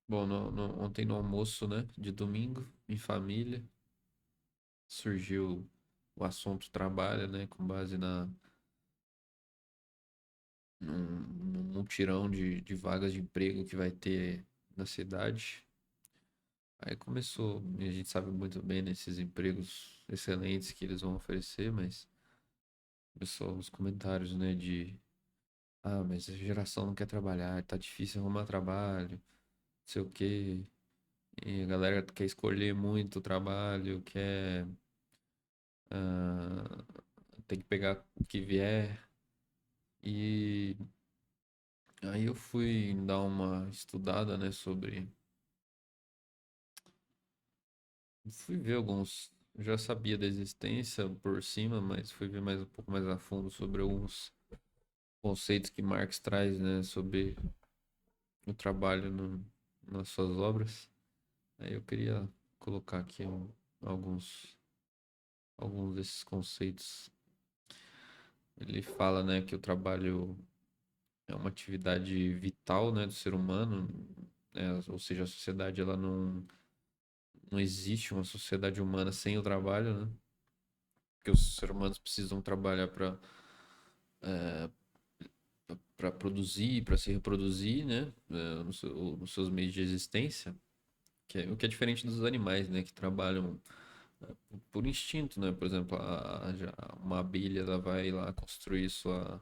Bom, ontem no almoço, né, de domingo, em família, surgiu o assunto trabalho, né, com base num mutirão de vagas de emprego que vai ter na cidade. Aí começou, e a gente sabe muito bem nesses empregos excelentes que eles vão oferecer, mas começou os comentários, né, mas a geração não quer trabalhar, tá difícil arrumar trabalho, não sei o quê. E a galera quer escolher muito o trabalho, quer ah, tem que pegar o que vier. E aí eu fui dar uma estudada, né, sobre. Fui ver alguns. Eu já sabia da existência por cima, mas fui ver mais um pouco mais a fundo sobre alguns conceitos que Marx traz, né, sobre o trabalho nas suas obras. Aí eu queria colocar aqui alguns desses conceitos. Ele fala, né, que o trabalho é uma atividade vital, né, do ser humano, né? Ou seja, a sociedade ela não existe uma sociedade humana sem o trabalho, né? Porque os seres humanos precisam trabalhar para produzir, para se reproduzir, né? Nos seus meios de existência, o que é diferente dos animais, né? Que trabalham por instinto, né? Por exemplo, uma abelha ela vai lá construir sua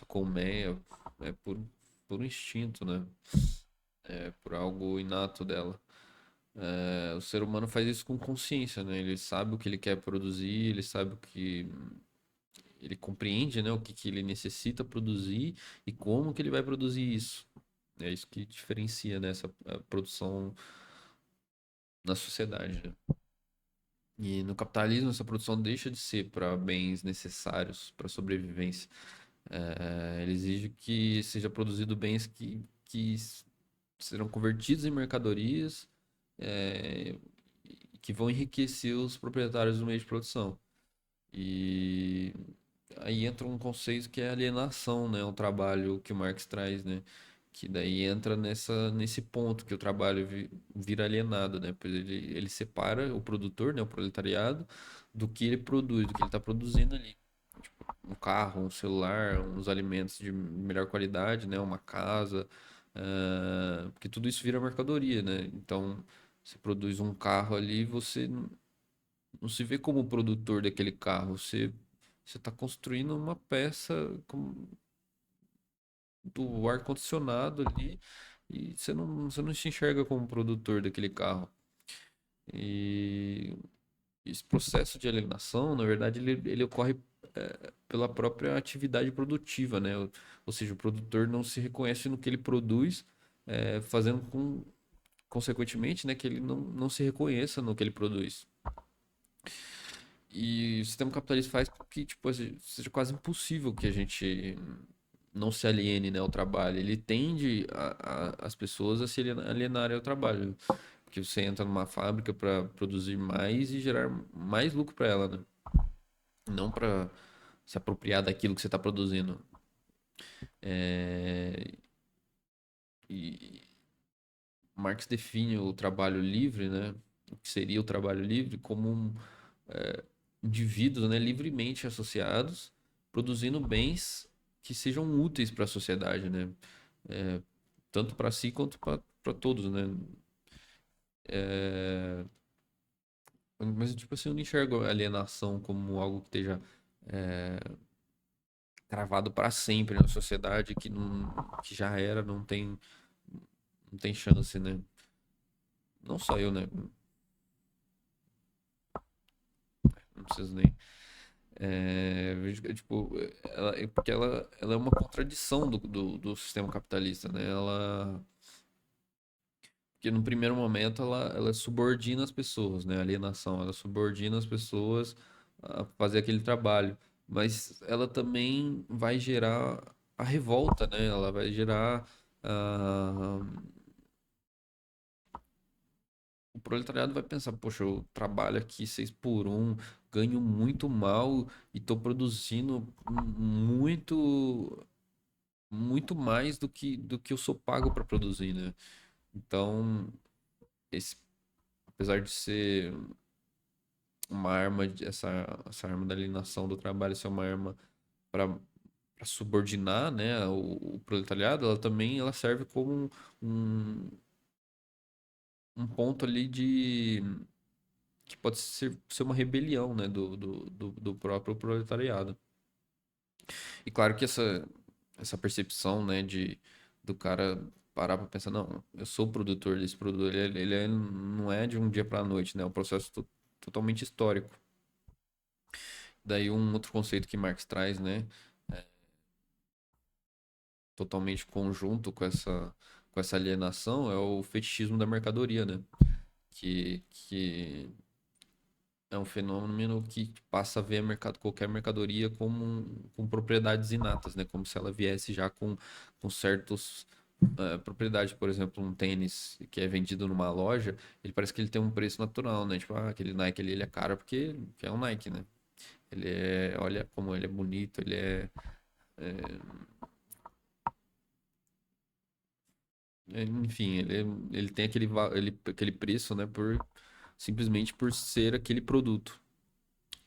colmeia, é por instinto, né? É por algo inato dela. O ser humano faz isso com consciência, né? Ele sabe o que ele quer produzir, ele sabe o que ele compreende, né, o que, que ele necessita produzir e como que ele vai produzir isso. É isso que diferencia, né, essa a produção na sociedade, né? E no capitalismo, essa produção deixa de ser para bens necessários para a sobrevivência. Ele exige que seja produzido bens que serão convertidos em mercadorias, é, que vão enriquecer os proprietários do meio de produção. E aí entra um conceito que é alienação, né? Um trabalho que o Marx traz, né? Que daí entra nesse ponto que o trabalho vira alienado, né? Pois ele separa o produtor, né? O proletariado, do que ele produz, do que ele está produzindo ali. Um carro, um celular, uns alimentos de melhor qualidade, né? Uma casa, porque tudo isso vira mercadoria, né? Então, você produz um carro ali, você não se vê como produtor daquele carro, você está construindo uma peça do ar-condicionado ali e você não se enxerga como produtor daquele carro. E esse processo de alienação, na verdade, ele ocorre pela própria atividade produtiva, né? Ou seja, o produtor não se reconhece no que ele produz, fazendo consequentemente, né, que ele não se reconheça no que ele produz. E o sistema capitalista faz com que, tipo, seja quase impossível que a gente não se aliene, né, ao trabalho. Ele tende as pessoas a se alienarem ao trabalho. Porque você entra numa fábrica para produzir mais e gerar mais lucro para ela, né? Não para se apropriar daquilo que você está produzindo. É, E Marx define o trabalho livre, né? O que seria o trabalho livre como indivíduos, né, livremente associados, produzindo bens que sejam úteis para a sociedade, né? É, tanto para si quanto para todos, né? Mas, tipo assim, eu não enxergo a alienação como algo que esteja cravado para sempre na sociedade, que já era, não tem chance, né? Não só eu, né? Não preciso nem. Vejo que, tipo, porque ela é uma contradição do sistema capitalista, né? Porque no primeiro momento ela subordina as pessoas, né? A alienação, ela subordina as pessoas a fazer aquele trabalho. Mas ela também vai gerar a revolta, né? Ela vai gerar. ah, o proletariado vai pensar, poxa, eu trabalho aqui 6 por 1, ganho muito mal e estou produzindo muito, muito mais do que eu sou pago para produzir, né? Então, esse, apesar de ser uma arma, essa arma da alienação do trabalho ser uma arma para subordinar, né, o proletariado, ela também ela serve como um, um ponto ali de que pode ser uma rebelião, né, do próprio proletariado. E claro que essa percepção, né, do cara parar para pensar, não, eu sou o produtor desse produto, não é de um dia para a noite, né, é um processo totalmente histórico. Daí um outro conceito que Marx traz, né, totalmente conjunto com essa alienação é o fetichismo da mercadoria, né? Que é um fenômeno que passa a ver qualquer mercadoria como com propriedades inatas, né? Como se ela viesse já com certos propriedades. Por exemplo, um tênis que é vendido numa loja, ele parece que ele tem um preço natural, né? Tipo, aquele Nike ali, ele é caro porque é um Nike, né? Olha como ele é bonito, enfim, ele tem aquele preço, né? Simplesmente por ser aquele produto.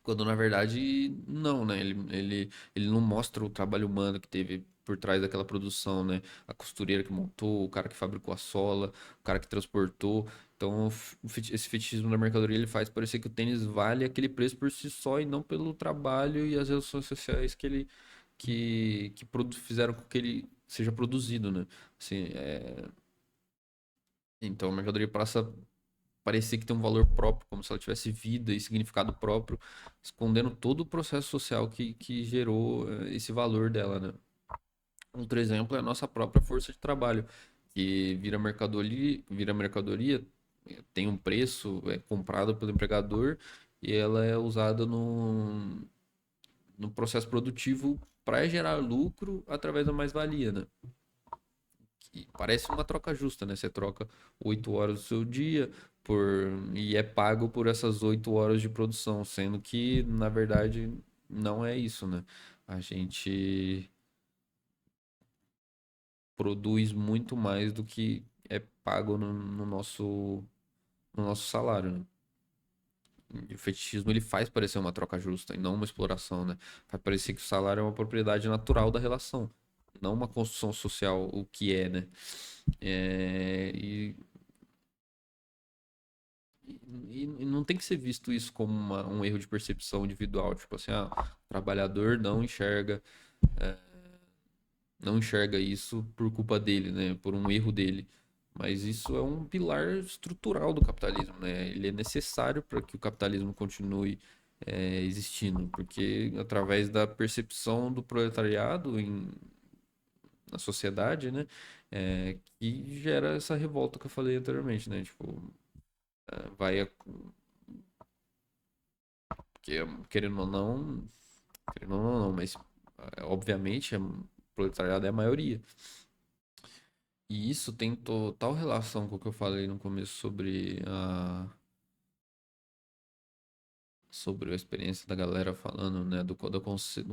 Quando na verdade, não, né? Ele não mostra o trabalho humano que teve por trás daquela produção, né? A costureira que montou, o cara que fabricou a sola, o cara que transportou. Então, esse fetichismo da mercadoria ele faz parecer que o tênis vale aquele preço por si só e não pelo trabalho e as relações sociais que fizeram com que ele seja produzido, né? Assim, então a mercadoria passa a parecer que tem um valor próprio, como se ela tivesse vida e significado próprio, escondendo todo o processo social que gerou esse valor dela, né? Outro exemplo é a nossa própria força de trabalho, que vira mercadoria, tem um preço, é comprada pelo empregador e ela é usada no processo produtivo para gerar lucro através da mais-valia, né? Que parece uma troca justa, né? Você troca 8 horas do seu dia e é pago por essas 8 horas de produção, sendo que, na verdade, não é isso, né? A gente produz muito mais do que é pago no nosso salário, né? E o fetichismo ele faz parecer uma troca justa e não uma exploração, né? Faz parecer que o salário é uma propriedade natural da relação, não uma construção social, o que é, né? E E não tem que ser visto isso como um erro de percepção individual, tipo assim, o trabalhador não enxerga isso por culpa dele, né, por um erro dele. Mas isso é um pilar estrutural do capitalismo, né? Ele é necessário para que o capitalismo continue existindo, porque através da percepção do proletariado na sociedade, né, que gera essa revolta que eu falei anteriormente, né? Tipo, vai porque, querendo ou não, mas obviamente o proletariado é a maioria. E isso tem total relação com o que eu falei no começo sobre a experiência da galera falando, né, do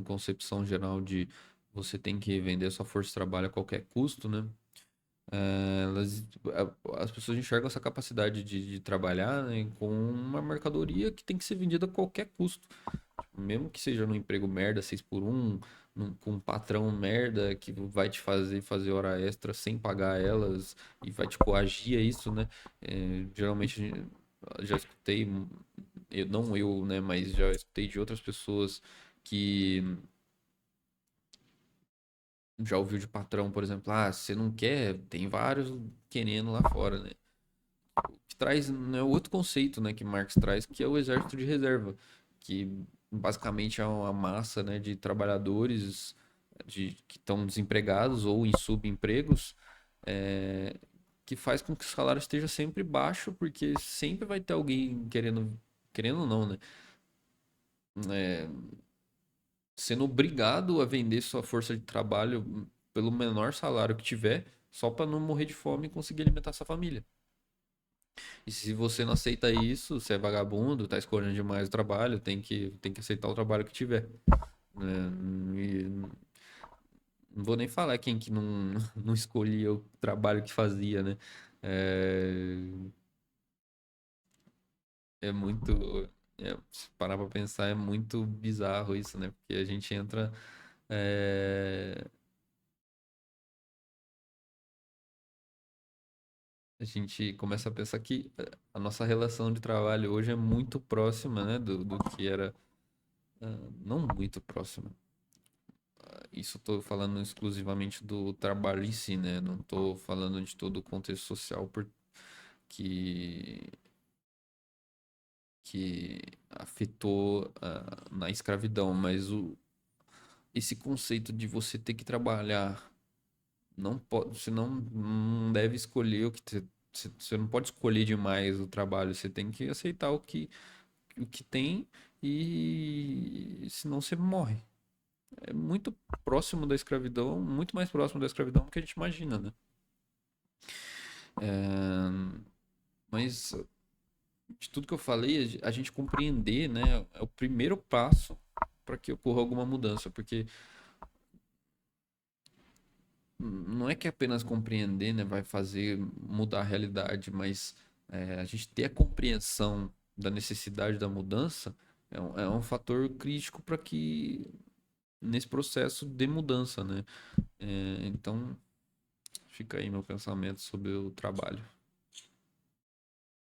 concepção geral de você tem que vender sua força de trabalho a qualquer custo, né? As pessoas enxergam essa capacidade de trabalhar, né, com uma mercadoria que tem que ser vendida a qualquer custo. Mesmo que seja num emprego merda, 6 por 1, com um patrão merda que vai te fazer hora extra sem pagar elas e vai te coagir a isso, né? Geralmente já escutei, não eu, né, mas já escutei de outras pessoas que já ouviu de patrão, por exemplo, se você não quer, tem vários querendo lá fora, né? Que traz, né, outro conceito, né, que Marx traz, que é o exército de reserva, que basicamente é uma massa, né, de trabalhadores que estão desempregados ou em subempregos, é, que faz com que o salário esteja sempre baixo, porque sempre vai ter alguém querendo ou não, né, é, sendo obrigado a vender sua força de trabalho pelo menor salário que tiver, só para não morrer de fome e conseguir alimentar sua família. E se você não aceita isso, você é vagabundo, tá escolhendo demais o trabalho, tem que aceitar o trabalho que tiver, né? E não vou nem falar quem que não, não escolhia o trabalho que fazia, né? É, é muito. Se parar pra pensar, é muito bizarro isso, né? Porque a gente entra. é, a gente começa a pensar que a nossa relação de trabalho hoje é muito próxima, né? Do que era. Não muito próxima. Isso estou falando exclusivamente do trabalho em si, né? Não estou falando de todo o contexto social que, que afetou na escravidão, mas esse conceito de você ter que trabalhar, não pode, você não deve escolher você não pode escolher demais o trabalho, você tem que aceitar o que tem e senão você morre. É muito próximo da escravidão, muito mais próximo da escravidão do que a gente imagina, né? Mas de tudo que eu falei, a gente compreender, né, é o primeiro passo para que ocorra alguma mudança, porque não é que apenas compreender, né, vai fazer mudar a realidade, mas a gente ter a compreensão da necessidade da mudança é um fator crítico para que nesse processo de mudança, né? Então fica aí meu pensamento sobre o trabalho.